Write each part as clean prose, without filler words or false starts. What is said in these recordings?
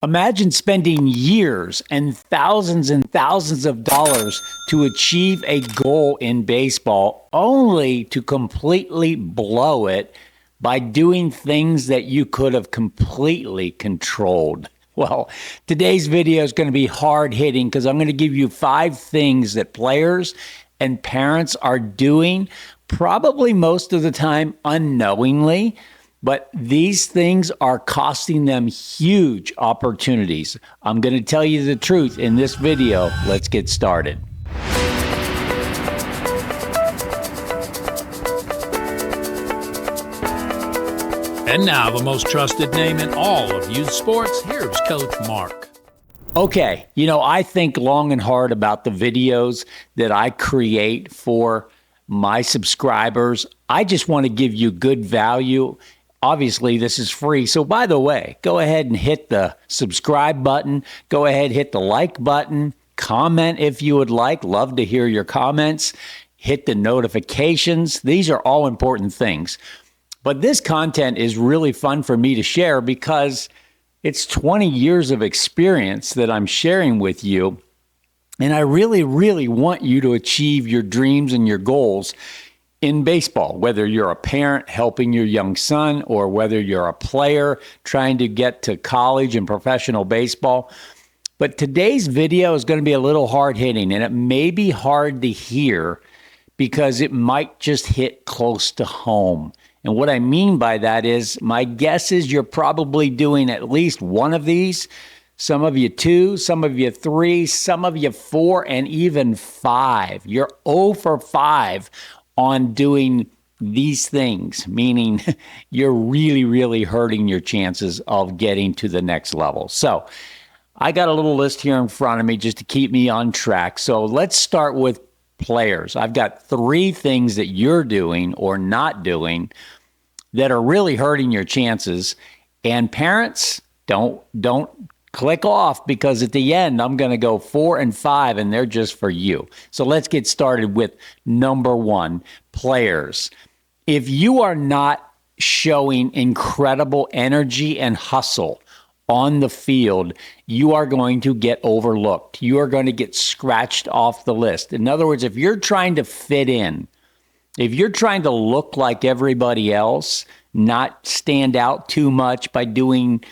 Imagine spending years and thousands of dollars to achieve a goal in baseball only to completely blow it by doing things that you could have completely controlled. Well, today's video is going to be hard hitting because I'm going to give you 5 things that players and parents are doing, probably most of the time unknowingly, but these things are costing them huge opportunities. I'm going to tell you the truth in this video. Let's get started. And now, the most trusted name in all of youth sports, here's Coach Mark. Okay, I think long and hard about the videos that I create for my subscribers. I just want to give you good value. Obviously, this is free. So by the way, go ahead and hit the subscribe button. Go ahead, hit the like button. Comment if you would like. Love to hear your comments. Hit the notifications. These are all important things. But this content is really fun for me to share because it's 20 years of experience that I'm sharing with you. And I really, really want you to achieve your dreams and your goals in baseball, whether you're a parent helping your young son or whether you're a player trying to get to college and professional baseball. But today's video is going to be a little hard hitting, and it may be hard to hear because it might just hit close to home. And what I mean by that is, my guess is you're probably doing at least one of these. Some of you 2, some of you 3, some of you 4, and even 5. You're 0 for 5 on doing these things, meaning you're really, really hurting your chances of getting to the next level. So I got a little list here in front of me just to keep me on track. So let's start with players. I've got 3 things that you're doing or not doing that are really hurting your chances. And parents, don't click off, because at the end, I'm going to go 4 and 5, and they're just for you. So let's get started with number 1, players. If you are not showing incredible energy and hustle on the field, you are going to get overlooked. You are going to get scratched off the list. In other words, if you're trying to fit in, if you're trying to look like everybody else, not stand out too much by doing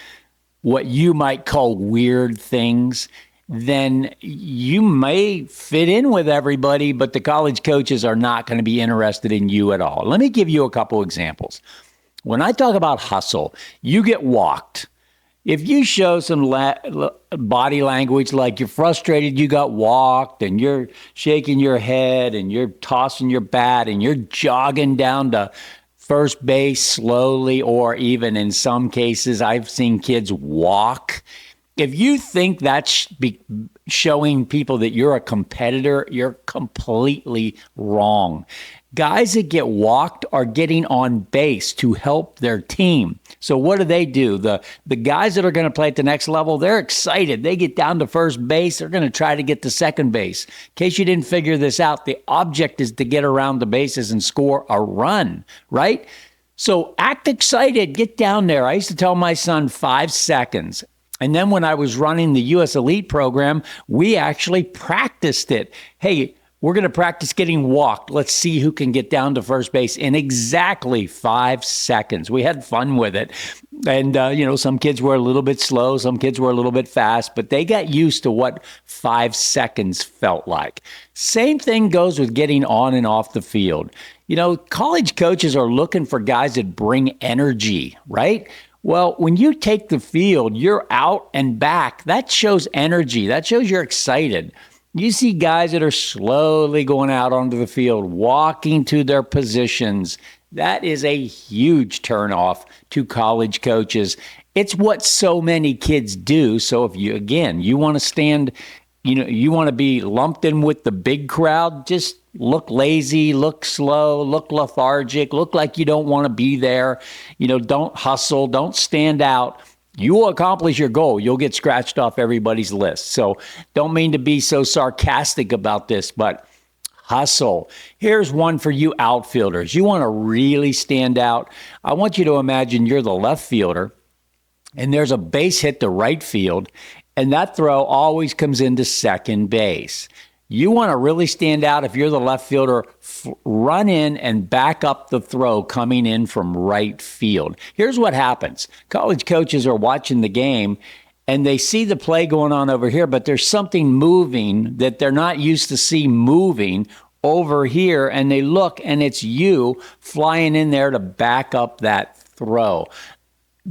what you might call weird things, then you may fit in with everybody, but the college coaches are not going to be interested in you at all. Let me give you a couple examples. When I talk about hustle, you get walked. If you show some body language like you're frustrated, you got walked, and you're shaking your head, and you're tossing your bat, and you're jogging down to first base slowly, or even in some cases, I've seen kids walk. If you think that's showing people that you're a competitor, you're completely wrong. Guys that get walked are getting on base to help their team. So what do? The guys that are going to play at the next level, they're excited. They get down to first base. They're going to try to get to second base. In case you didn't figure this out, the object is to get around the bases and score a run, right? So act excited. Get down there. I used to tell my son 5 seconds. And then when I was running the U.S. Elite program, we actually practiced it. Hey, we're going to practice getting walked. Let's see who can get down to first base in exactly 5 seconds. We had fun with it. And, some kids were a little bit slow. Some kids were a little bit fast, but they got used to what 5 seconds felt like. Same thing goes with getting on and off the field. College coaches are looking for guys that bring energy, right? Well, when you take the field, you're out and back. That shows energy. That shows you're excited. You see guys that are slowly going out onto the field, walking to their positions. That is a huge turnoff to college coaches. It's what so many kids do. So if you want to stand, you want to be lumped in with the big crowd, just look lazy, look slow, look lethargic, look like you don't want to be there. Don't hustle, don't stand out. You will accomplish your goal. You'll get scratched off everybody's list. So don't mean to be so sarcastic about this, but hustle. Here's one for you outfielders. You want to really stand out. I want you to imagine you're the left fielder and there's a base hit to right field, and that throw always comes into second base. You want to really stand out if you're the left fielder, run in and back up the throw coming in from right field. Here's what happens. College coaches are watching the game, and they see the play going on over here, but there's something moving that they're not used to see moving over here, and they look, and it's you flying in there to back up that throw.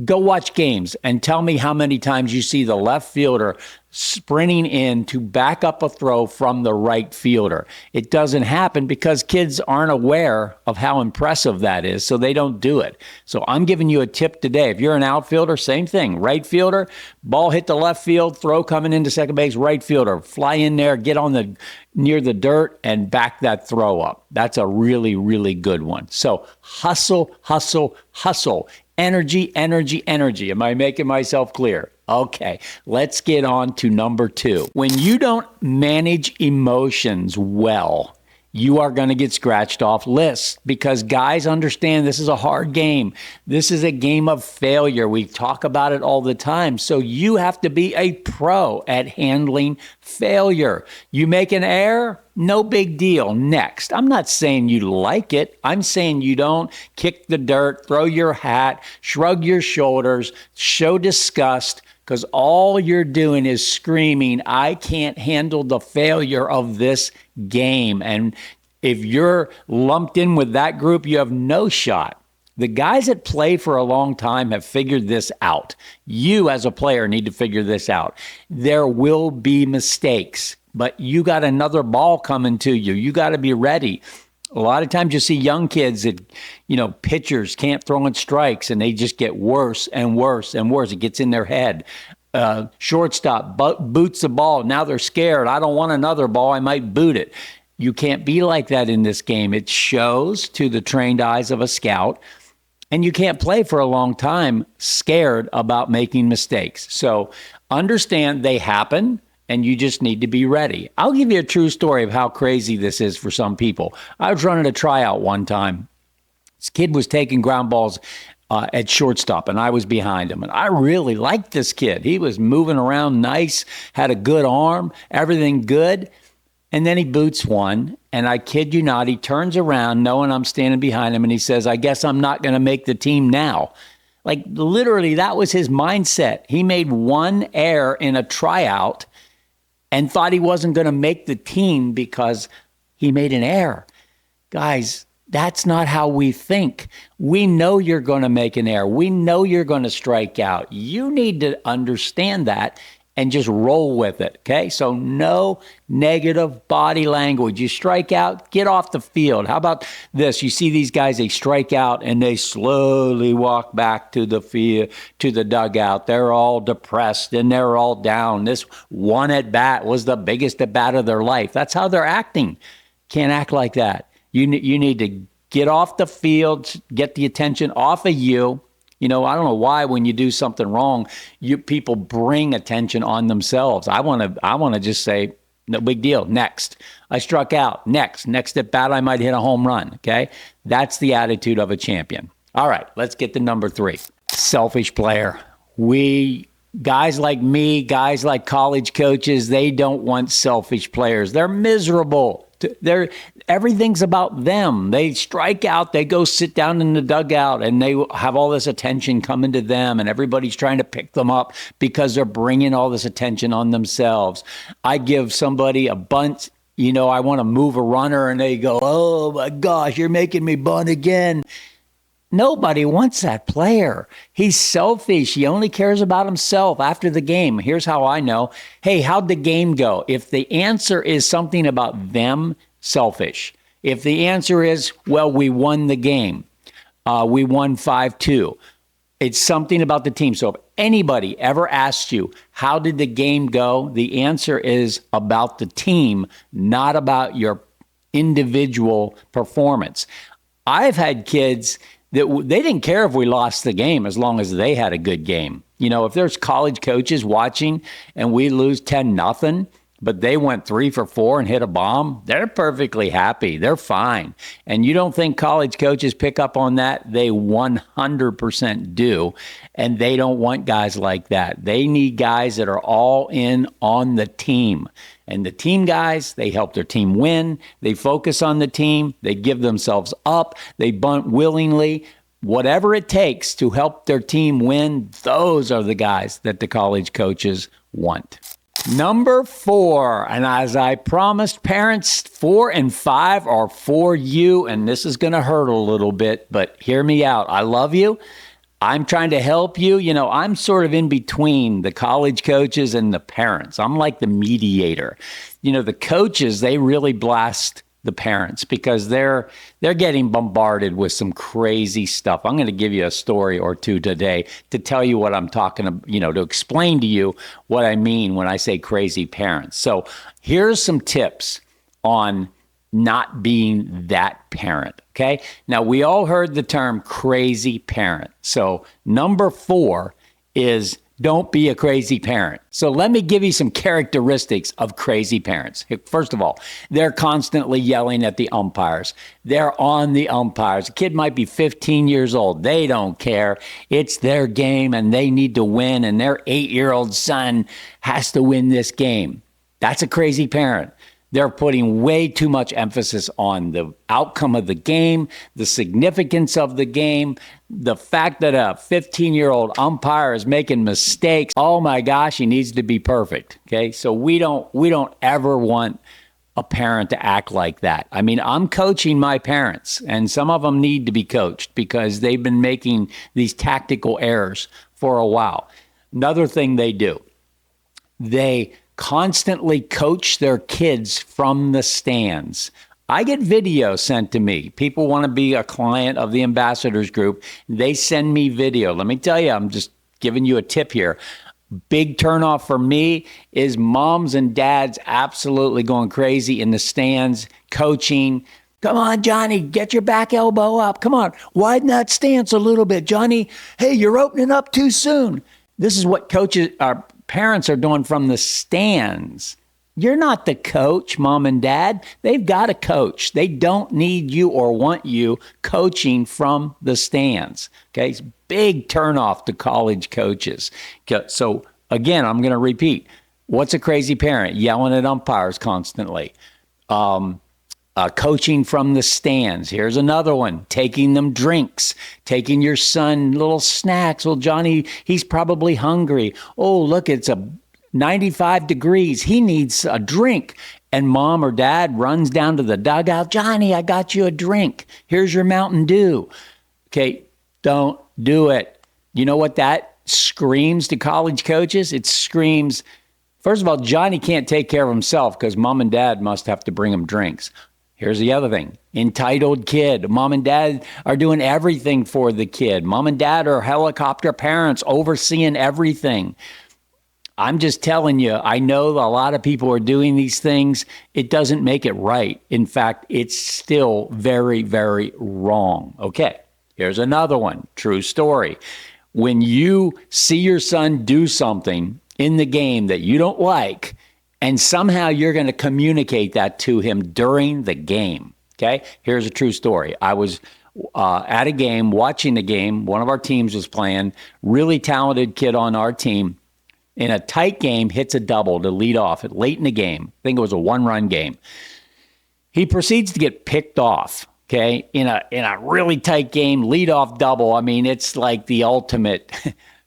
Go watch games and tell me how many times you see the left fielder sprinting in to back up a throw from the right fielder. It doesn't happen because kids aren't aware of how impressive that is, so they don't do it. So I'm giving you a tip today. If you're an outfielder, same thing. Right fielder, ball hit the left field, throw coming into second base, right fielder, fly in there, get on near the dirt and back that throw up. That's a really, really good one. So hustle, hustle, hustle. Energy, energy, energy. Am I making myself clear? Okay, let's get on to number 2. When you don't manage emotions well, you are going to get scratched off lists because guys understand this is a hard game. This is a game of failure. We talk about it all the time. So you have to be a pro at handling failure. You make an error, no big deal. Next. I'm not saying you like it. I'm saying you don't kick the dirt, throw your hat, shrug your shoulders, show disgust, because all you're doing is screaming, I can't handle the failure of this game. And if you're lumped in with that group, you have no shot. The guys that play for a long time have figured this out. You as a player need to figure this out. There will be mistakes, but you got another ball coming to you. You got to be ready. A lot of times you see young kids that, pitchers can't throw in strikes and they just get worse and worse and worse. It gets in their head. Shortstop boots the ball. Now they're scared. I don't want another ball. I might boot it. You can't be like that in this game. It shows to the trained eyes of a scout. And you can't play for a long time scared about making mistakes. So understand they happen. And you just need to be ready. I'll give you a true story of how crazy this is for some people. I was running a tryout one time. This kid was taking ground balls at shortstop, and I was behind him. And I really liked this kid. He was moving around nice, had a good arm, everything good. And then he boots one, and I kid you not, he turns around knowing I'm standing behind him, and he says, I guess I'm not going to make the team now. Like, literally, that was his mindset. He made one error in a tryout and thought he wasn't going to make the team because he made an error. Guys, that's not how we think. We know you're going to make an error. We know you're going to strike out. You need to understand that and just roll with it, okay? So no negative body language. You strike out, get off the field. How about this? You see these guys, they strike out and they slowly walk back to the field, to the dugout. They're all depressed and they're all down. This one at bat was the biggest at bat of their life. That's how they're acting. Can't act like that. You need to get off the field, get the attention off of you. I don't know why when you do something wrong, people bring attention on themselves. I want to just say, no big deal. Next. I struck out. Next at bat, I might hit a home run. Okay. That's the attitude of a champion. All right. Let's get to number 3. Selfish player. Guys like me, guys like college coaches, they don't want selfish players. They're miserable. Everything's about them. They strike out, they go sit down in the dugout, and they have all this attention coming to them, and everybody's trying to pick them up because they're bringing all this attention on themselves. I give somebody a bunt, I want to move a runner, and they go, oh my gosh, you're making me bunt again. Nobody wants that player. He's selfish. He only cares about himself after the game. Here's how I know. Hey, how'd the game go? If the answer is something about them, selfish. If the answer is, well, we won the game. We won 5-2. It's something about the team. So if anybody ever asks you, how did the game go? The answer is about the team, not about your individual performance. I've had kids that they didn't care if we lost the game as long as they had a good game. If there's college coaches watching and we lose 10-0, but they went 3 for 4 and hit a bomb, they're perfectly happy. They're fine. And you don't think college coaches pick up on that? They 100% do. And they don't want guys like that. They need guys that are all in on the team. And the team guys, they help their team win. They focus on the team. They give themselves up. They bunt willingly. Whatever it takes to help their team win, those are the guys that the college coaches want. Number 4, and as I promised, parents, 4 and 5 are for you, and this is going to hurt a little bit, but hear me out. I love you. I'm trying to help you. You know, I'm sort of in between the college coaches and the parents. I'm like the mediator. You know, the coaches, they really blast the parents because they're getting bombarded with some crazy stuff. I'm going to give you a story or two today to tell you what I'm talking about, you know, to explain to you what I mean when I say crazy parents. So here's some tips on not being that parent. Okay. Now, we all heard the term crazy parent. So number 4 is don't be a crazy parent. So let me give you some characteristics of crazy parents. First of all, they're constantly yelling at the umpires. They're on the umpires. A kid might be 15 years old. They don't care. It's their game and they need to win, and their 8-year-old son has to win this game. That's a crazy parent. They're putting way too much emphasis on the outcome of the game, the significance of the game, the fact that a 15-year-old umpire is making mistakes. Oh my gosh, he needs to be perfect. Okay, so we don't ever want a parent to act like that. I mean, I'm coaching my parents, and some of them need to be coached because they've been making these tactical errors for a while. Another thing they do, they constantly coach their kids from the stands. I get video sent to me. People want to be a client of the ambassadors group. They send me video. Let me tell you, I'm just giving you a tip here. Big turnoff for me is moms and dads absolutely going crazy in the stands, coaching. Come on, Johnny, get your back elbow up. Come on, widen that stance a little bit, Johnny. Hey, you're opening up too soon. This is what parents are doing from the stands. You're not the coach, mom and dad. They've got a coach. They don't need you or want you coaching from the stands. Okay, it's big turnoff to college coaches. So again, I'm going to repeat. What's a crazy parent? Yelling at umpires constantly. Coaching from the stands. Here's another one. Taking them drinks. Taking your son little snacks. Well, Johnny, he's probably hungry. Oh, look, it's 95 degrees. He needs a drink. And mom or dad runs down to the dugout. Johnny, I got you a drink. Here's your Mountain Dew. Okay, don't do it. You know what that screams to college coaches? It screams, first of all, Johnny can't take care of himself because mom and dad must have to bring him drinks. Here's the other thing. Entitled kid. Mom and dad are doing everything for the kid. Mom and dad are helicopter parents overseeing everything. I'm just telling you, I know a lot of people are doing these things. It doesn't make it right. In fact, it's still very, very wrong. Okay, here's another one. True story. When you see your son do something in the game that you don't like, and somehow you're going to communicate that to him during the game. Okay, here's a true story. I was at a game, watching a game. One of our teams was playing. Really talented kid on our team. In a tight game, hits a double to lead off late in the game. I think it was a 1-run game. He proceeds to get picked off. Okay, in a really tight game, lead off double. I mean, it's like the ultimate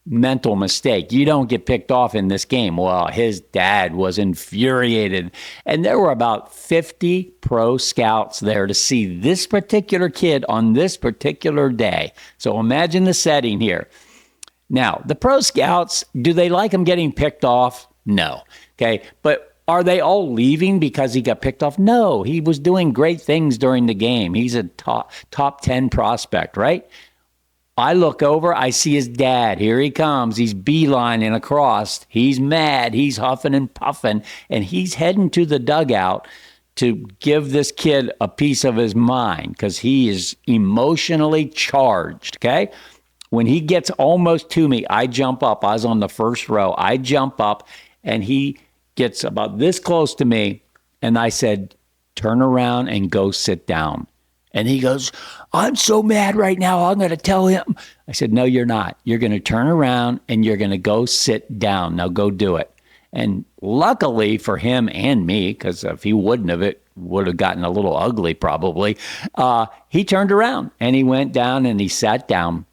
mental mistake. You don't get picked off in this game. Well, his dad was infuriated. And there were about 50 pro scouts there to see this particular kid on this particular day. So imagine the setting here. Now, the pro scouts, do they like him getting picked off? No. Okay. But are they all leaving because he got picked off? No. He was doing great things during the game. He's a top 10 prospect, right? I look over, I see his dad. Here he comes. He's beelining across. He's mad. He's huffing and puffing, and he's heading to the dugout to give this kid a piece of his mind because he is emotionally charged, okay? When he gets almost to me, I jump up. I was on the first row. I jump up, and he gets about this close to me, and I said, turn around and go sit down. And he goes, I'm so mad right now, I'm going to tell him. I said, no, you're not. You're going to turn around and you're going to go sit down. Now go do it. And luckily for him and me, because if he wouldn't have, it would have gotten a little ugly probably, he turned around and he went down and he sat down.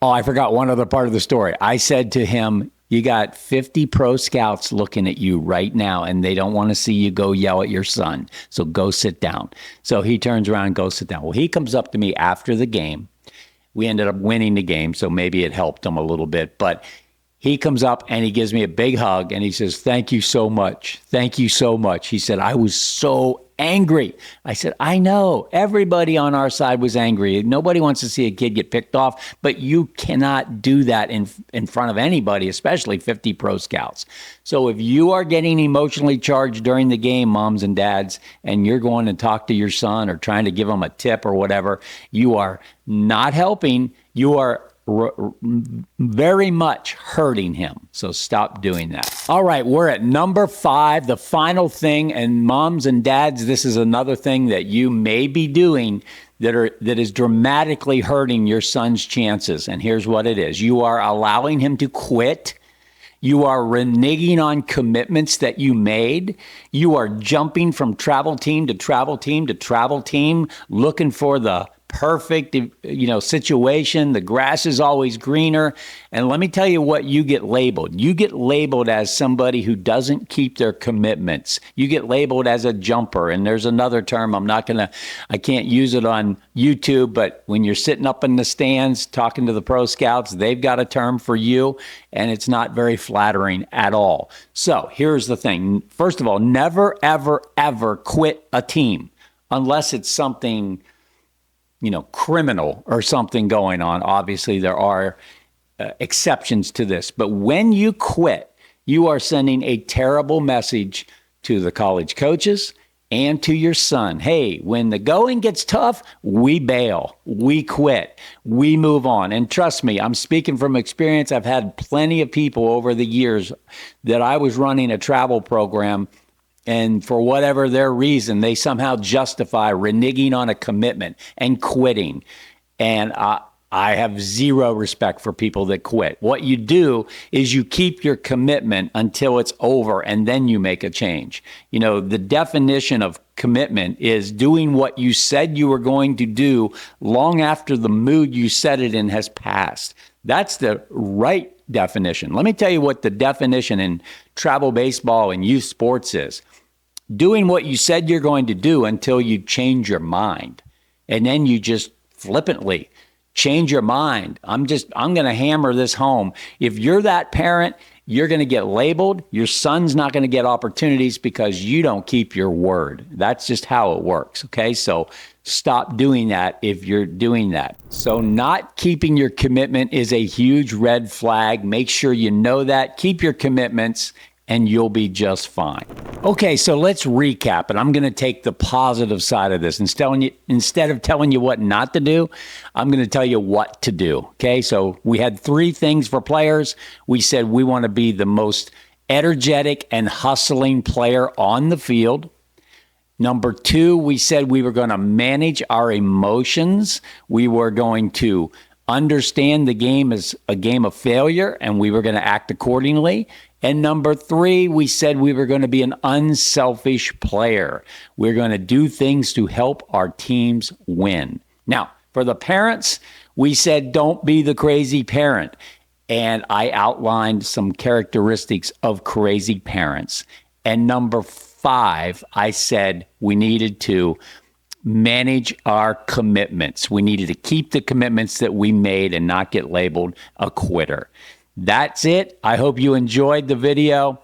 Oh, I forgot one other part of the story. I said to him, you got 50 pro scouts looking at you right now, and they don't want to see you go yell at your son. So go sit down. So he turns around and goes sit down. Well, he comes up to me after the game. We ended up winning the game, so maybe it helped him a little bit. But he comes up and he gives me a big hug, and he says, thank you so much. Thank you so much. He said, I was so angry. I said, I know. Everybody on our side was angry. Nobody wants to see a kid get picked off, but you cannot do that in front of anybody, especially 50 pro scouts. So if you are getting emotionally charged during the game, moms and dads, and you're going to talk to your son or trying to give him a tip or whatever, you are not helping. You are very much hurting him. So stop doing that. All right, we're at number 5, the final thing. And moms and dads, this is another thing that you may be doing that is dramatically hurting your son's chances. And here's what it is. You are allowing him to quit. You are reneging on commitments that you made. You are jumping from travel team to travel team to travel team, looking for the perfect, situation. The grass is always greener. And let me tell you what you get labeled. You get labeled as somebody who doesn't keep their commitments. You get labeled as a jumper. And there's another term. I can't use it on YouTube, but when you're sitting up in the stands talking to the pro scouts, they've got a term for you, and it's not very flattering at all. So here's the thing. First of all, never, ever, ever quit a team unless it's something criminal or something going on. Obviously, there are exceptions to this. But when you quit, you are sending a terrible message to the college coaches and to your son. Hey, when the going gets tough, we bail, we quit, we move on. And trust me, I'm speaking from experience. I've had plenty of people over the years that I was running a travel program, and for whatever their reason, they somehow justify reneging on a commitment and quitting. And I have zero respect for people that quit. What you do is you keep your commitment until it's over, and then you make a change. The definition of commitment is doing what you said you were going to do long after the mood you said it in has passed. That's the right definition. Let me tell you what the definition in travel baseball and youth sports is. Doing what you said you're going to do until you change your mind. And then you just flippantly change your mind. I'm going to hammer this home. If you're that parent, you're going to get labeled. Your son's not going to get opportunities because you don't keep your word. That's just how it works. Okay. So stop doing that if you're doing that. So not keeping your commitment is a huge red flag. Make sure you know that. Keep your commitments, and you'll be just fine. Okay, so let's recap, and I'm going to take the positive side of this. Instead of telling you what not to do, I'm going to tell you what to do. Okay, so we had 3 things for players. We said we want to be the most energetic and hustling player on the field. Number 2, we said we were going to manage our emotions. We were going to understand the game as a game of failure, and we were going to act accordingly. And number 3, we said we were going to be an unselfish player. We're going to do things to help our teams win. Now, for the parents, we said don't be the crazy parent. And I outlined some characteristics of crazy parents. And number 5, I said we needed to manage our commitments. We needed to keep the commitments that we made and not get labeled a quitter. That's it. I hope you enjoyed the video.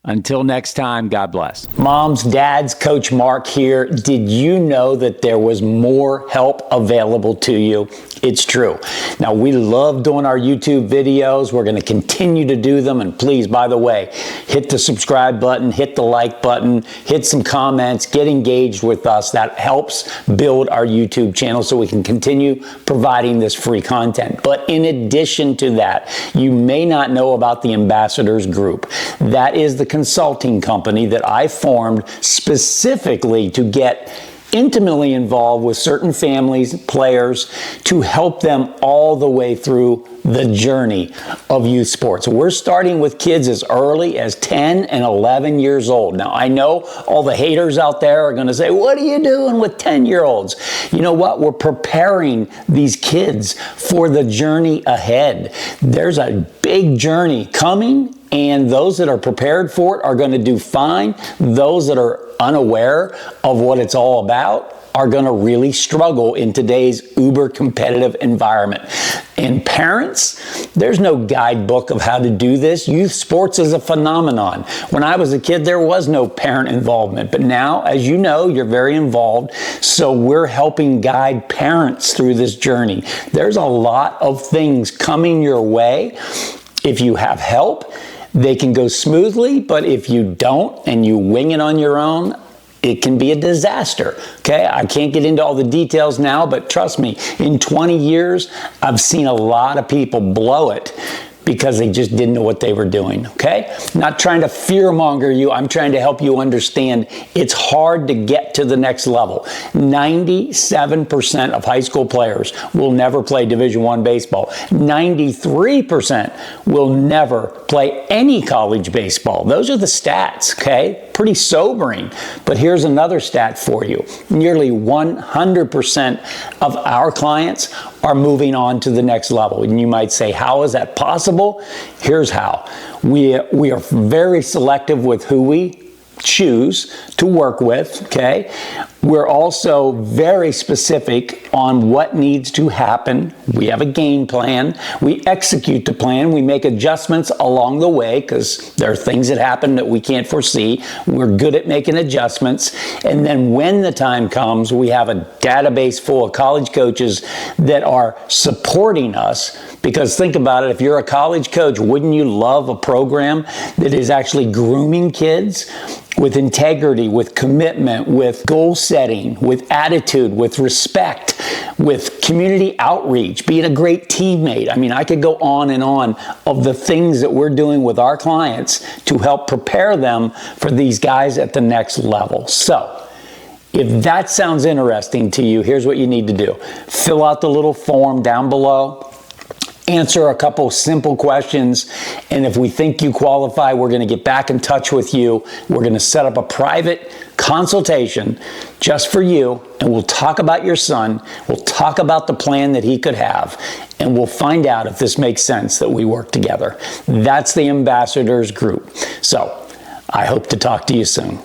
Until next time, God bless. Moms, dads, Coach Mark here. Did you know that there was more help available to you? It's true. Now, we love doing our YouTube videos. We're going to continue to do them. And please, by the way, hit the subscribe button, hit the like button, hit some comments, get engaged with us. That helps build our YouTube channel so we can continue providing this free content. But in addition to that, you may not know about the Ambassadors Group. That is the consulting company that I formed specifically to get intimately involved with certain families, players, to help them all the way through the journey of youth sports. We're starting with kids as early as 10 and 11 years old. Now, I know all the haters out there are going to say, what are you doing with 10-year-olds? You know what? We're preparing these kids for the journey ahead. There's a big journey coming, and those that are prepared for it are going to do fine. Those that are unaware of what it's all about are going to really struggle in today's uber competitive environment. And parents, there's no guidebook of how to do this. Youth sports is a phenomenon. When I was a kid, there was no parent involvement. But now, as you know, you're very involved. So we're helping guide parents through this journey. There's a lot of things coming your way. If you have help, they can go smoothly. But if you don't and you wing it on your own, it can be a disaster, okay? I can't get into all the details now, but trust me, in 20 years, I've seen a lot of people blow it because they just didn't know what they were doing, okay? Not trying to fearmonger you, I'm trying to help you understand it's hard to get to the next level. 97% of high school players will never play Division I baseball. 93% will never play any college baseball. Those are the stats, okay? Pretty sobering. But here's another stat for you. Nearly 100% of our clients are moving on to the next level. And you might say, how is that possible? Here's how. We are very selective with who we choose to work with, okay? We're also very specific on what needs to happen. We have a game plan. We execute the plan. We make adjustments along the way because there are things that happen that we can't foresee. We're good at making adjustments. And then when the time comes, we have a database full of college coaches that are supporting us. Because think about it, if you're a college coach, wouldn't you love a program that is actually grooming kids with integrity, with commitment, with goal setting, with attitude, with respect, with community outreach, being a great teammate? I mean, I could go on and on of the things that we're doing with our clients to help prepare them for these guys at the next level. So, if that sounds interesting to you, here's what you need to do. Fill out the little form down below. Answer a couple simple questions, and if we think you qualify, we're going to get back in touch with you. We're going to set up a private consultation just for you, and we'll talk about your son. We'll talk about the plan that he could have, and we'll find out if this makes sense that we work together. That's the Ambassadors Group. So I hope to talk to you soon.